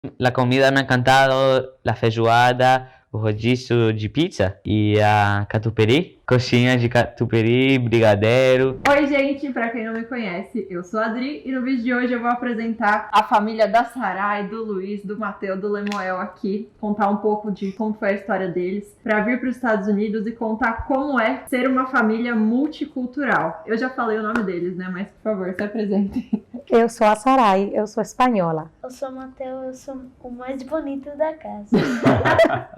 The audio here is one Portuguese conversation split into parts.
La comida me ha encantado, la feijoada, o rodízio de pizza e a catupiry, coxinha de catupiry, brigadeiro. Oi, gente, pra quem não me conhece, eu sou a Adri e no vídeo de hoje eu vou apresentar a família da Sarai, do Luiz, do Mateu, do Lemuel aqui, contar um pouco de como foi a história deles, pra vir para os Estados Unidos e contar como é ser uma família multicultural. Eu já falei o nome deles, né? Mas por favor, se apresentem. Eu sou a Sarai, eu sou espanhola. Eu sou o Mateu, eu sou o mais bonito da casa.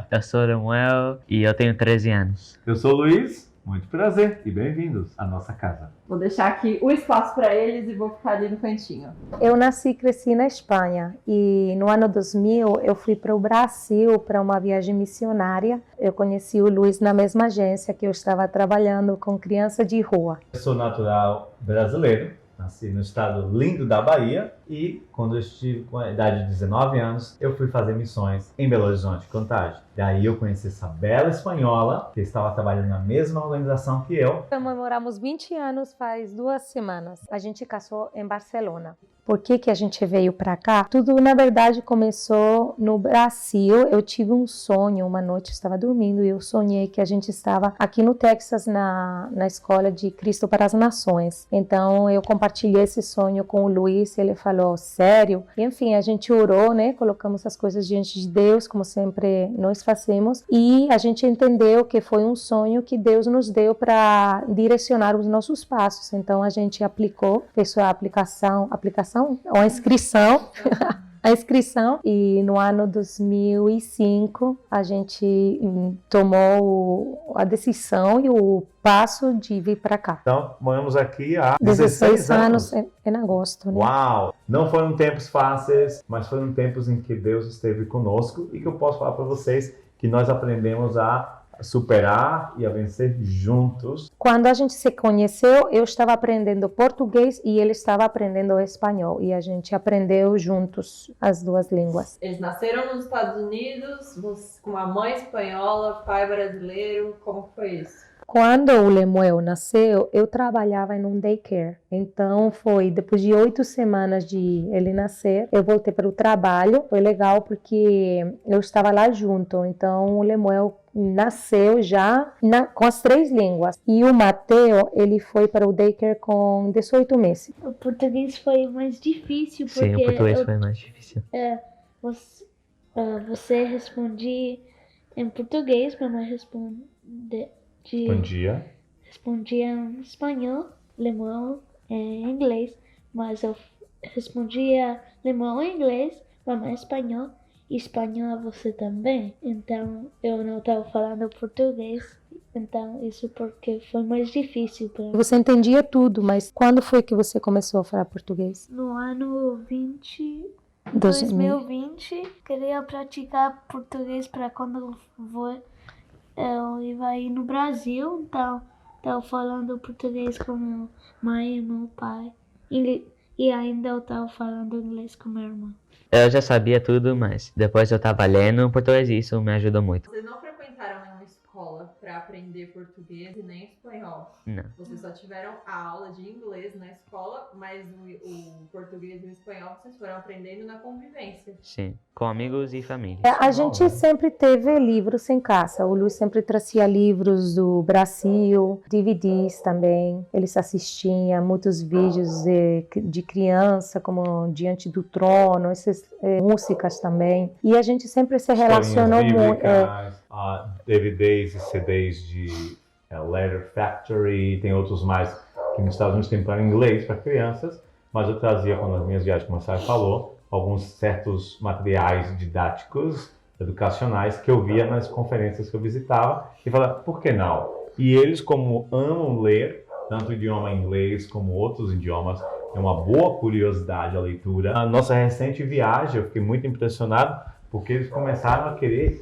Eu sou Lemuel e eu tenho 13 anos. Eu sou o Luiz, muito prazer e bem-vindos à nossa casa. Vou deixar aqui o espaço para eles e vou ficar ali no cantinho. Eu nasci e cresci na Espanha e no ano 2000 eu fui para o Brasil para uma viagem missionária. Eu conheci o Luiz na mesma agência que eu estava trabalhando com criança de rua. Eu sou natural brasileiro, nasci no estado lindo da Bahia e quando eu estive com a idade de 19 anos, eu fui fazer missões em Belo Horizonte, Contagem. Daí eu conheci essa bela espanhola que estava trabalhando na mesma organização que eu. Comemoramos 20 anos faz 2 semanas. A gente casou em Barcelona. Por que a gente veio para cá? Tudo, na verdade, começou no Brasil. Eu tive um sonho, uma noite eu estava dormindo e eu sonhei que a gente estava aqui no Texas, na Escola de Cristo para as Nações. Então, eu compartilhei esse sonho com o Luiz, ele falou, sério? E, enfim, a gente orou, né? Colocamos as coisas diante de Deus, como sempre nós fazemos, e a gente entendeu que foi um sonho que Deus nos deu para direcionar os nossos passos. Então, a gente aplicou, fez a aplicação ou a inscrição, a inscrição, e no ano 2005 a gente tomou a decisão e o passo de vir para cá. Então, moramos aqui há 16 anos em agosto, né? Uau! Não foram tempos fáceis, mas foram tempos em que Deus esteve conosco e que eu posso falar para vocês que nós aprendemos a superar e a vencer juntos. Quando a gente se conheceu, eu estava aprendendo português e ele estava aprendendo espanhol. E a gente aprendeu juntos as duas línguas. Eles nasceram nos Estados Unidos, com uma mãe espanhola, pai brasileiro. Como foi isso? Quando o Lemuel nasceu, eu trabalhava em um daycare. Então, foi depois de 8 semanas de ele nascer, eu voltei para o trabalho. Foi legal porque eu estava lá junto. Então, o Lemuel nasceu já com as 3 línguas. E o Mateu, ele foi para o daycare com 18 meses. O português foi mais difícil porque Sim, o português foi mais difícil. Você respondia em português, mamãe Bom dia. respondia em espanhol, Lemuel em inglês, mas eu respondia Lemuel em inglês, mamãe em espanhol. Espanhol você também, então eu não estava falando português, então isso porque foi mais difícil para mim. Você entendia tudo, mas quando foi que você começou a falar português? No ano 2020, queria praticar português para quando eu ia ir no Brasil, então estava falando português com minha mãe e meu pai, e ainda eu estava falando inglês com minha irmã. Eu já sabia tudo, mas depois eu tava lendo português e isso me ajudou muito. Vocês não frequentaram nenhuma escola para aprender português e nem espanhol? Não. Vocês só tiveram a aula de inglês na escola, mas o português e o espanhol vocês foram aprendendo na convivência. Sim, com amigos e família. A gente sempre teve livros em casa. O Luiz sempre trazia livros do Brasil, DVDs também. Eles assistiam muitos vídeos de criança, como Diante do Trono, essas músicas também. E a gente sempre se relacionou muito. DVDs e CDs de Letter Factory, tem outros mais que nos Estados Unidos tem para inglês, para crianças, mas eu trazia, quando as minhas viagens, como a Sara falou, alguns certos materiais didáticos, educacionais, que eu via nas conferências que eu visitava, e falava, por que não? E eles, como amam ler, tanto o idioma inglês como outros idiomas, é uma boa curiosidade a leitura. Na nossa recente viagem, eu fiquei muito impressionado, porque eles começaram a querer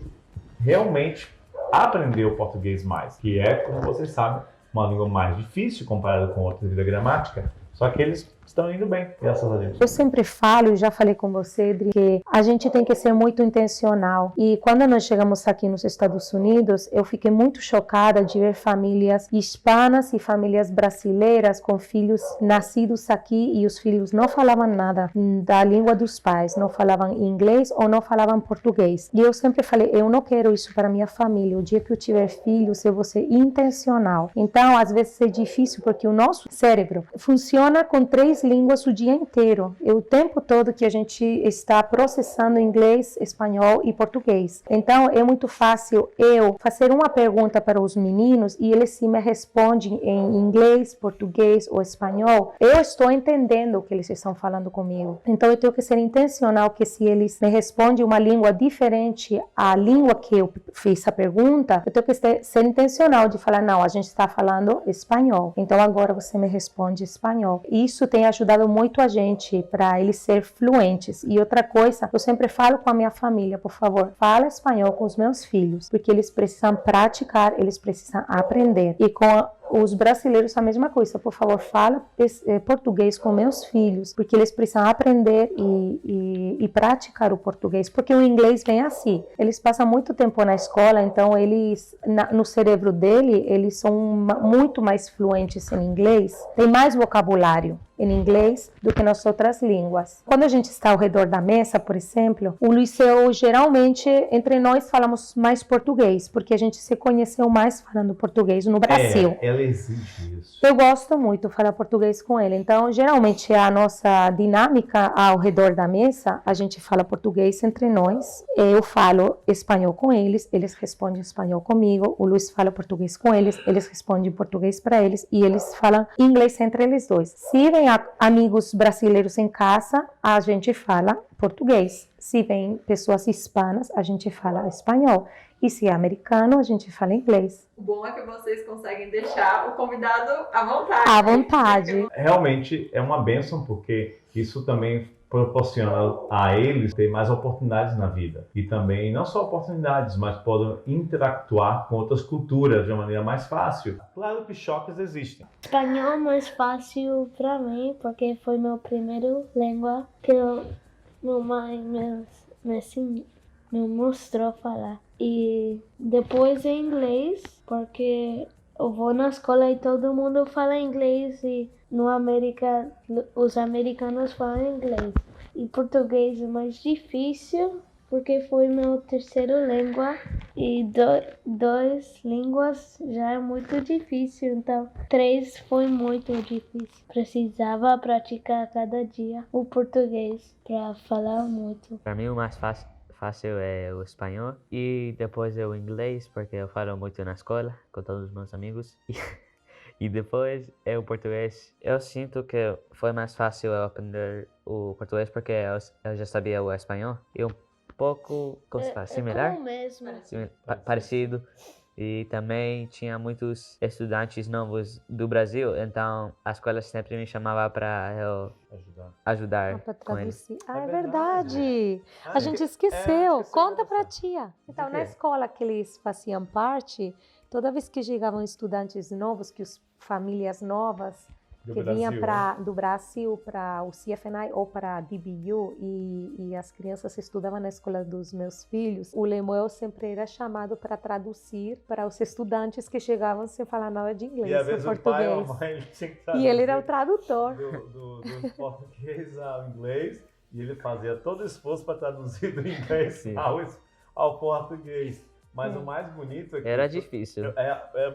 realmente aprender o português mais, que é, como vocês sabem, uma língua mais difícil comparada com outras da gramática, só que eles estão indo bem, graças a Deus. Eu sempre falo, e já falei com você, Adri, que a gente tem que ser muito intencional. E quando nós chegamos aqui nos Estados Unidos, eu fiquei muito chocada de ver famílias hispanas e famílias brasileiras com filhos nascidos aqui e os filhos não falavam nada da língua dos pais, não falavam inglês ou não falavam português. E eu sempre falei, eu não quero isso para minha família. O dia que eu tiver filhos, eu vou ser intencional. Então, às vezes é difícil porque o nosso cérebro funciona com 3 línguas o dia inteiro. E o tempo todo que a gente está processando inglês, espanhol e português. Então, é muito fácil eu fazer uma pergunta para os meninos e eles se me respondem em inglês, português ou espanhol. Eu estou entendendo o que eles estão falando comigo. Então, eu tenho que ser intencional que se eles me respondem uma língua diferente à língua que eu fiz a pergunta, eu tenho que ser intencional de falar, não, a gente está falando espanhol. Então, agora você me responde espanhol. Isso tem ajudado muito a gente para eles ser fluentes. E outra coisa, eu sempre falo com a minha família, por favor, fala espanhol com os meus filhos, porque eles precisam praticar, eles precisam aprender. E com os brasileiros a mesma coisa, por favor, fala português com meus filhos, porque eles precisam aprender e praticar o português, porque o inglês vem assim. Eles passam muito tempo na escola, então eles, no cérebro dele, eles são muito mais fluentes em inglês, tem mais vocabulário em inglês do que nas outras línguas. Quando a gente está ao redor da mesa, por exemplo, o Luiz e eu, geralmente, entre nós falamos mais português, porque a gente se conheceu mais falando português no Brasil. Ela exige isso. Eu gosto muito de falar português com ele, então, geralmente, a nossa dinâmica ao redor da mesa, a gente fala português entre nós, eu falo espanhol com eles, eles respondem espanhol comigo, o Luiz fala português com eles, eles respondem português para eles, e eles falam inglês entre eles dois. Se vem amigos brasileiros em casa, a gente fala português. Se vem pessoas hispanas, a gente fala espanhol. E se é americano, a gente fala inglês. O bom é que vocês conseguem deixar o convidado à vontade. À vontade. Realmente é uma bênção, porque isso também proporciona a eles ter mais oportunidades na vida. E também, não só oportunidades, mas podem interactuar com outras culturas de uma maneira mais fácil. Claro que choques existem. Espanhol é mais fácil para mim, porque foi meu primeiro língua que meu mãe me mostrou falar. E depois em inglês, porque eu vou na escola e todo mundo fala inglês e no América os americanos falam inglês. E português é mais difícil porque foi meu terceiro língua e 2 línguas já é muito difícil, então 3 foi muito difícil. Precisava praticar cada dia o português para falar muito. Para mim, o mais fácil é o espanhol e depois é o inglês, porque eu falo muito na escola com todos os meus amigos. E depois é o português. Eu sinto que foi mais fácil eu aprender o português porque eu já sabia o espanhol. E um pouco, como se fala, similar? Como mesmo. Parecido. E também tinha muitos estudantes novos do Brasil, então a escola sempre me chamava para eu ajudar Para com eles. traduzir. Ah, é verdade. A gente esqueceu. Conta para tia. Então, na escola que eles faziam parte, toda vez que chegavam estudantes novos, que as famílias novas que vinham do Brasil para o CFNI ou para a DBU e as crianças estudavam na escola dos meus filhos, o Lemuel sempre era chamado para traduzir para os estudantes que chegavam sem falar nada de inglês E às vezes ou o pai ou a português. mãe ele tinha que traduzir E ele era o tradutor. do português ao inglês, e ele fazia todo o esforço para traduzir do inglês ao português. Mas o mais bonito é que Era difícil.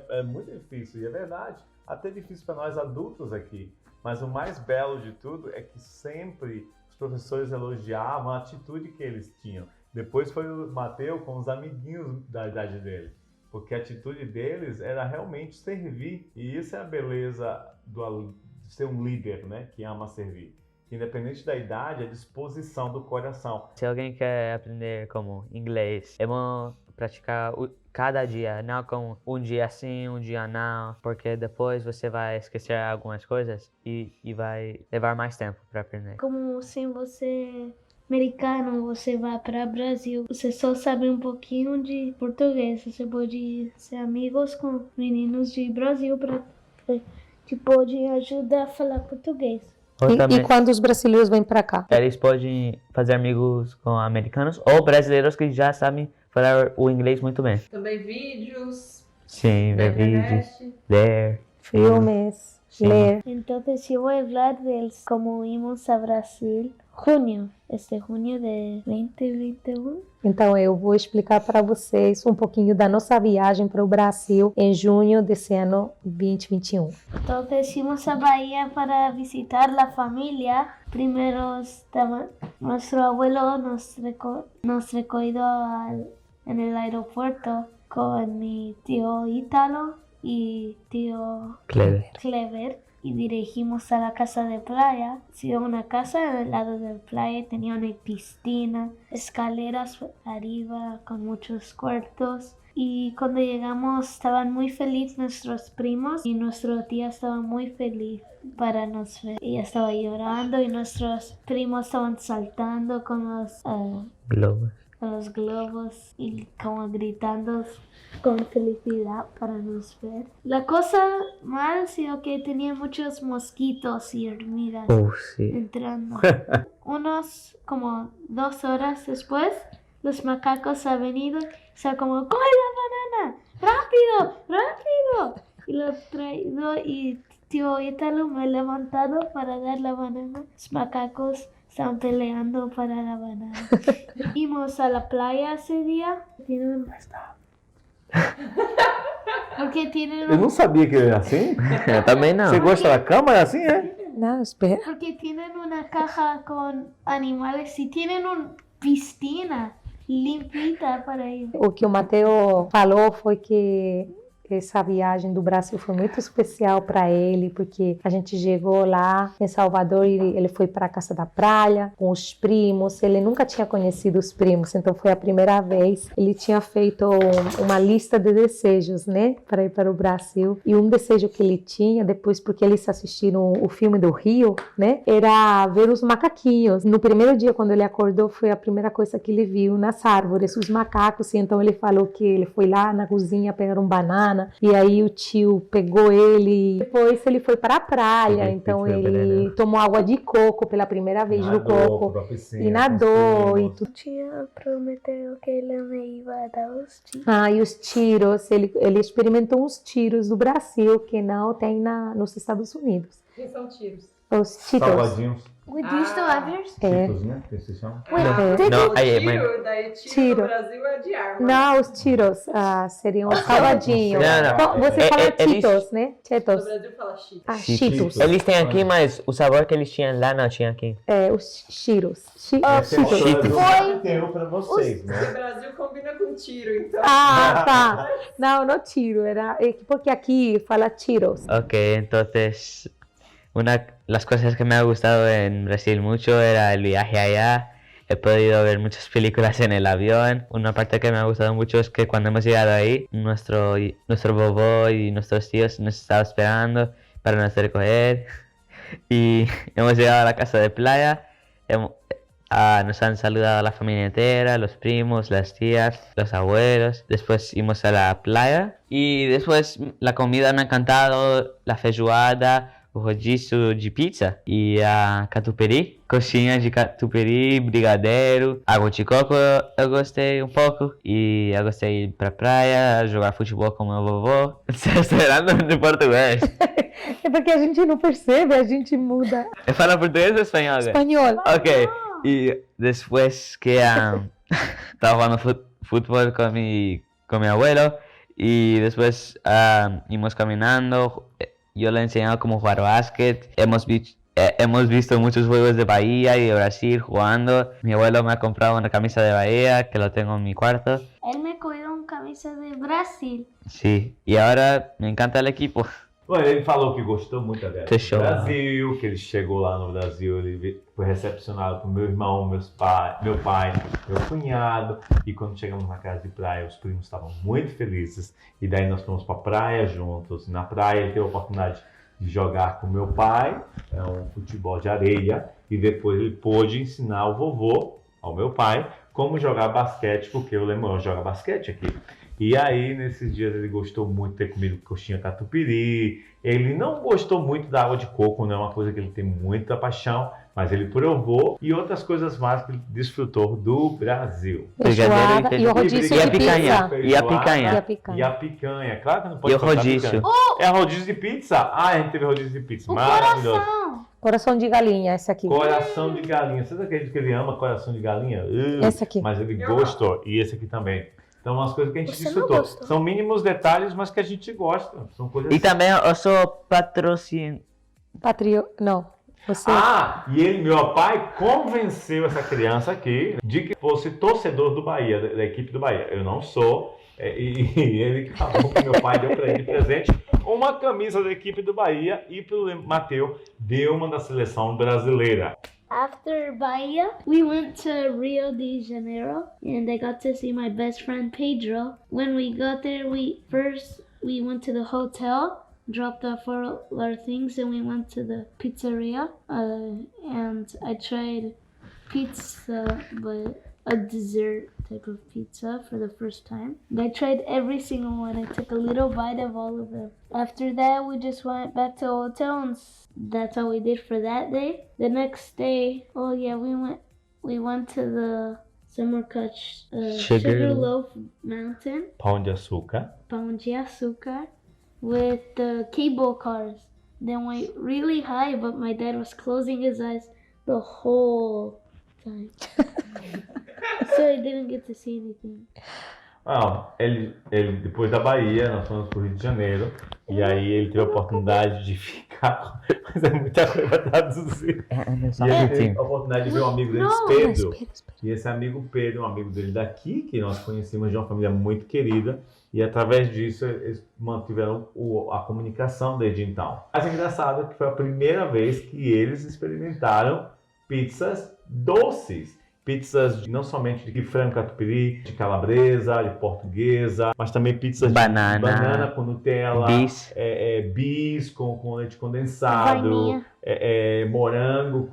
É muito difícil, e é verdade. Até difícil para nós adultos aqui. Mas o mais belo de tudo é que sempre os professores elogiavam a atitude que eles tinham. Depois foi o Mateus com os amiguinhos da idade dele. Porque a atitude deles era realmente servir. E isso é a beleza de ser um líder, né? Que ama servir. Independente da idade, a disposição do coração. Se alguém quer aprender como inglês, é bom praticar cada dia, não com um dia sim, um dia não, porque depois você vai esquecer algumas coisas e vai levar mais tempo para aprender. Como se você americano, você vai para o Brasil, você só sabe um pouquinho de português, você pode ser amigos com meninos de Brasil para te pode ajudar a falar português. Ou E também, quando os brasileiros vêm para cá? eles podem fazer amigos com americanos ou brasileiros que já sabem falar o inglês muito bem. Também vídeos Sim, da ver vídeos, internet. ler. Filmes, Sim. ler. Entonces yo voy a hablar de cómo íbamos a Brasil este junio de 2021. Então eu vou explicar para vocês um pouquinho da nossa viagem para o Brasil em junho desse ano 2021. Entonces fuimos a Bahía para visitar la familia. Primero nuestro abuelo nos recogió en el aeropuerto con mi tío Ítalo y tío Clever y dirigimos a la casa de playa. Sí, una casa al lado de la playa, tenía una piscina, escaleras arriba con muchos cuartos. Y cuando llegamos estaban muy felices nuestros primos y nuestra tía estaba muy feliz para nos ver. Ella estaba llorando y nuestros primos estaban saltando con los globos y como gritando con felicidad para nos ver. La cosa mal ha sido que tenía muchos mosquitos y hormigas Sí. entrando. Unos como 2 horas después, los macacos han venido y están como, ¡coge la banana! ¡Rápido! ¡Rápido! Y lo he traído y tío Ítalo me ha levantado para dar la banana. Los macacos estaban peleando para la banana. Fuimos a la playa ese día. Porque tienen Eu não sabia que era assim. Eu também não. Você gosta da cama? É assim, é? Não, espera. Porque tienen una caja con animales y tienen una piscina limpita para ellos. O que o Matheus falou foi que essa viagem do Brasil foi muito especial para ele, porque a gente chegou lá em Salvador e ele foi para a casa da praia com os primos. Ele nunca tinha conhecido os primos, então foi a primeira vez. Ele tinha feito uma lista de desejos, né, para ir para o Brasil. E um desejo que ele tinha depois, porque eles assistiram o filme do Rio, né, era ver os macaquinhos. No primeiro dia, quando ele acordou, foi a primeira coisa que ele viu nas árvores, os macacos. E então ele falou que ele foi lá na cozinha pegar um banana. E aí o tio pegou ele, depois ele foi para a praia, então ele tomou água de coco pela primeira vez no coco e nadou e tudo. Tia prometeu que ele me iba a dar os tiros. E os tiros, ele experimentou uns tiros do Brasil que não tem nos Estados Unidos. Quem são tiros? Os Cheetos. Salgadinhos. With you still have yours? Cheetos, né? Que se chama. Não, aí, Tiro, daí tiro no Brasil é de arma. Não, os tiros seriam os salgadinhos. Não. Você fala Cheetos, né? No Cheetos. Brasil fala cheetos. Cheetos. Eles têm aqui, mas o sabor que eles tinham lá não tinha aqui. Os Cheetos. Esse é Cheetos. o que eu pra vocês, O né? Brasil combina com tiro, então. Tá. Não tiro, porque aqui fala Cheetos. Ok, entonces las cosas que me ha gustado en Brasil mucho era el viaje allá. He podido ver muchas películas en el avión. Una parte que me ha gustado mucho es que cuando hemos llegado ahí, nuestro bobó y nuestros tíos nos estaban esperando para nos recoger. Y hemos llegado a la casa de playa. Nos han saludado a la familia entera, los primos, las tías, los abuelos. Después fuimos a la playa. Y después la comida me ha encantado, la feijoada, o rodízio de pizza e a catupiry, coxinha de catupiry, brigadeiro, água de coco eu gostei um pouco e eu gostei de ir pra praia, jogar futebol com meu vovô. Você está falando de português? É porque a gente não percebe, a gente muda. Eu falo português ou espanhol? Espanhol. Ok, e depois que estava jogando futebol com meu abuelo e depois íamos caminhando. Yo le he enseñado cómo jugar básquet. Hemos visto muchos juegos de Bahía y de Brasil jugando. Mi abuelo me ha comprado una camisa de Bahía que lo tengo en mi cuarto. Él me cuidó una camisa de Brasil. Sí, y ahora me encanta el equipo. Bueno, ele falou que gostou muito da viagem Fechou. do Brasil, que ele chegou lá no Brasil, ele foi recepcionado por meu irmão, meu pai, meu cunhado, e quando chegamos na casa de praia, os primos estavam muito felizes, e daí nós fomos para a praia juntos. Na praia ele teve a oportunidade de jogar com meu pai, um futebol de areia, e depois ele pôde ensinar o vovô, ao meu pai, como jogar basquete, porque o Lemuel joga basquete aqui. E aí, nesses dias, ele gostou muito de ter comido coxinha catupiry. Ele não gostou muito da água de coco, não é uma coisa que ele tem muita paixão, mas ele provou e outras coisas mais que ele desfrutou do Brasil. Feijoada e o rodízio E a de picanha. pizza. E a picanha. E a picanha. E a picanha, claro que não pode E o faltar rodízio. picanha. É rodízio de pizza? Ah, a gente teve rodízio de pizza. O Maravilhoso. coração. Coração de galinha, esse aqui. Coração de galinha. Vocês acreditam que ele ama coração de galinha? Esse aqui. Mas ele gostou. E esse aqui também. Então, umas coisas que a gente Você não desfrutou. gostou? São mínimos detalhes, mas que a gente gosta. São coisas E também eu sou patrocínio. Não. Você. Ah, e ele, meu pai, convenceu essa criança aqui de que fosse torcedor do Bahia, da equipe do Bahia. Eu não sou. E ele acabou que meu pai deu para ele de presente uma camisa da equipe do Bahia e pro Mateu deu uma da seleção brasileira. After Bahia, we went to Rio de Janeiro and I got to see my best friend Pedro. When we got there, we went to the hotel, dropped off all our things, and we went to the pizzeria. And I tried pizza, but a dessert type of pizza for the first time. And I tried every single one. I took a little bite of all of them. After that, we just went back to the hotel, and that's all we did for that day. The next day, we went to the Samarkand Sugarloaf Mountain, Pão de açúcar. Pão de Açúcar, with the cable cars. Then went really high, but my dad was closing his eyes the whole time. So I didn't get to see anything. Ele depois da Bahia, nós fomos pro Rio de Janeiro, e aí ele teve a oportunidade de ficar, mas é muita coisa pra traduzir. E ele teve a oportunidade de ver um amigo dele, Pedro. E esse amigo Pedro, um amigo dele daqui, que nós conhecemos de uma família muito querida, e através disso eles mantiveram a comunicação desde então. Mas é engraçado que foi a primeira vez que eles experimentaram pizzas doces. Pizzas não somente de frango catupiry, de calabresa, de portuguesa, mas também pizzas de banana com Nutella, bis com leite condensado, morango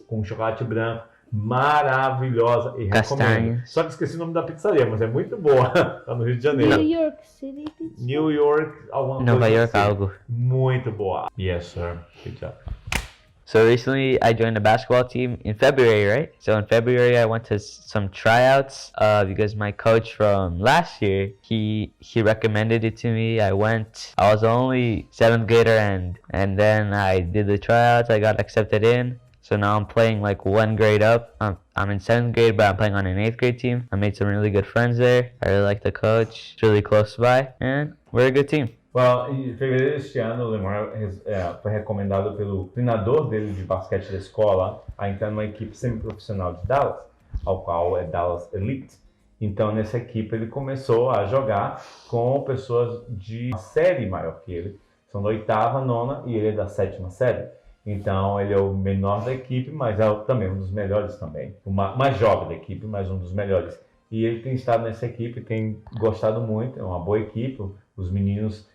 com chocolate branco. Maravilhosa e recomendo. Só que esqueci o nome da pizzaria, mas é muito boa. Tá no Rio de Janeiro. New York City Pizza. New York, alguma Nova coisa York, assim. algo. Muito boa. Yes, sir. Good job. So recently I joined the basketball team in February, right? So in February I went to some tryouts because my coach from last year, he recommended it to me. I went. I was only 7th grader and then I did the tryouts. I got accepted in. So now I'm playing like one grade up. I'm in 7th grade, but I'm playing on an 8th grade team. I made some really good friends there. I really like the coach. It's really close by, and we're a good team. Well, em fevereiro deste ano, o Lemar foi recomendado pelo treinador dele de basquete da escola a entrar numa equipe semiprofissional de Dallas, ao qual é Dallas Elite. Então, nessa equipe, ele começou a jogar com pessoas de série maior que ele. São da 8ª, 9ª e ele é da 7ª série. Então, ele é o menor da equipe, mas é também um dos melhores também. O mais jovem da equipe, mas um dos melhores. E ele tem estado nessa equipe, tem gostado muito, é uma boa equipe. Os meninos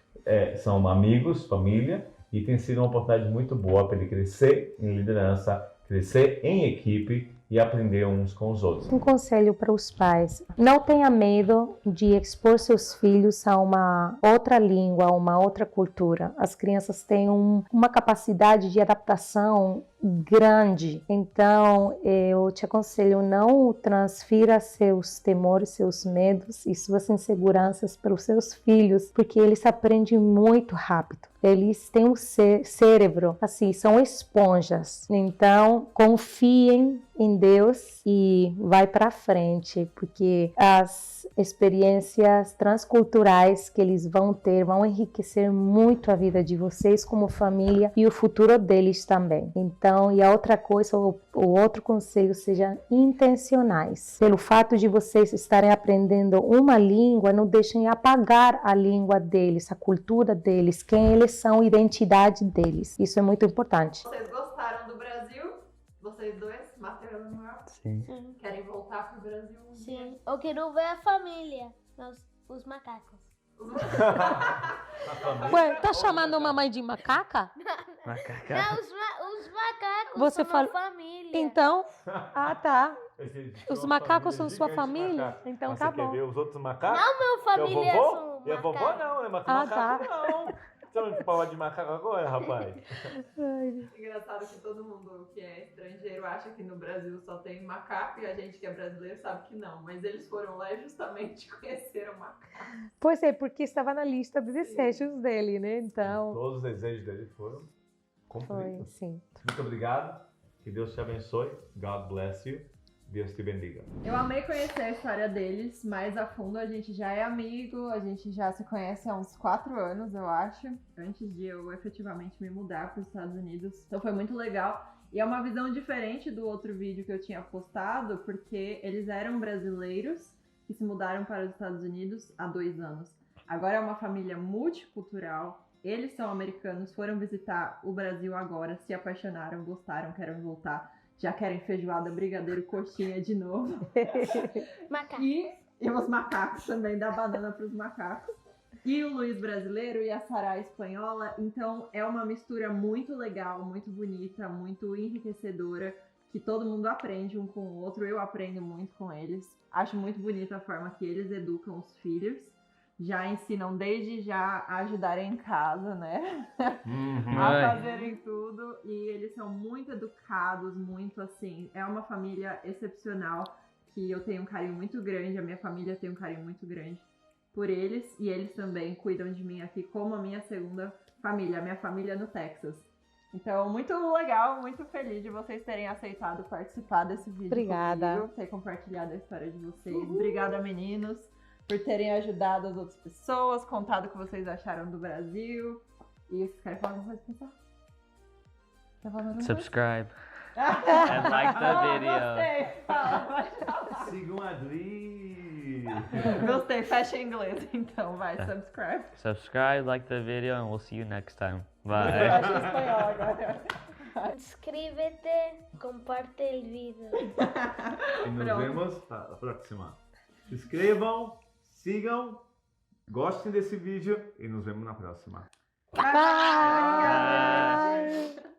são amigos, família, e tem sido uma oportunidade muito boa para ele crescer em liderança, crescer em equipe e aprender uns com os outros. Um conselho para os pais: não tenha medo de expor seus filhos a uma outra língua, a uma outra cultura. As crianças têm uma capacidade de adaptação grande, então eu te aconselho, não transfira seus temores, seus medos e suas inseguranças para os seus filhos, porque eles aprendem muito rápido. Eles têm um cérebro, assim, são esponjas. Então, confiem em Deus e vai para frente, porque as experiências transculturais que eles vão ter vão enriquecer muito a vida de vocês como família e o futuro deles também. Então, e a outra coisa, o outro conselho, sejam intencionais. Pelo fato de vocês estarem aprendendo uma língua, não deixem apagar a língua deles, a cultura deles, quem eles são, a identidade deles. Isso é muito importante. Vocês gostaram do Brasil? Vocês dois, Mateu e Emanuel? Sim. Querem voltar pro Brasil? Sim. Eu quero ver a família, os macacos. Ué, tá chamando a mamãe de macaca? Macaca. Não, os macacos Você são fala- uma família. Então, tá. Os Uma macacos família são sua gigante de família? macaco. Então Mas tá você quer bom. ver os outros macacos? Não, meu Que é o família vovô? são E a vovó macacos. não, é macaco Ah, não. Você não falar de macaco agora, rapaz? Ai, Engraçado que todo mundo que é estrangeiro acha que no Brasil só tem macaco e a gente que é brasileiro sabe que não. Mas eles foram lá e justamente conheceram macaco. Pois é, porque estava na lista de desejos dele, né? Então, Todos os desejos dele foram foi, cumpridos. sim. Muito obrigado. Que Deus te abençoe. God bless you. Deus te bendiga. Eu amei conhecer a história deles mais a fundo. A gente já é amigo, a gente já se conhece há uns 4 anos, eu acho, antes de eu efetivamente me mudar para os Estados Unidos. Então foi muito legal. E é uma visão diferente do outro vídeo que eu tinha postado, porque eles eram brasileiros que se mudaram para os Estados Unidos há 2 anos. Agora é uma família multicultural. Eles são americanos, foram visitar o Brasil agora, se apaixonaram, gostaram, querem voltar. Já querem feijoada, brigadeiro, coxinha de novo. Macaco. E os macacos também, dá banana para os macacos. E o Luiz brasileiro e a Sará espanhola. Então é uma mistura muito legal, muito bonita, muito enriquecedora, que todo mundo aprende um com o outro. Eu aprendo muito com eles. Acho muito bonita a forma que eles educam os filhos. Já ensinam desde já a ajudarem em casa, né? A Ai. fazerem tudo. E eles são muito educados, muito assim. É uma família excepcional que eu tenho um carinho muito grande. A minha família tem um carinho muito grande por eles. E eles também cuidam de mim aqui como a minha segunda família. A minha família no Texas. Então, muito legal, muito feliz de vocês terem aceitado participar desse vídeo. Obrigada. Comigo, ter compartilhado a história de vocês. Obrigada, meninos, por terem ajudado as outras pessoas, contado o que vocês acharam do Brasil. E vocês querem falar alguma coisa, pessoal? Quer falar alguma coisa? Subscribe and like the video. Gostei. Fala, vai falar. Sigam a Adri. Gostei, fecha em inglês, então vai, subscribe. Subscribe, like the video, and we'll see you next time. Bye. Fecha em espanhol agora. Inscríbete, comparte el video. E nos Pronto. vemos na próxima. Se inscrevam, sigam, gostem desse vídeo e nos vemos na próxima. Bye!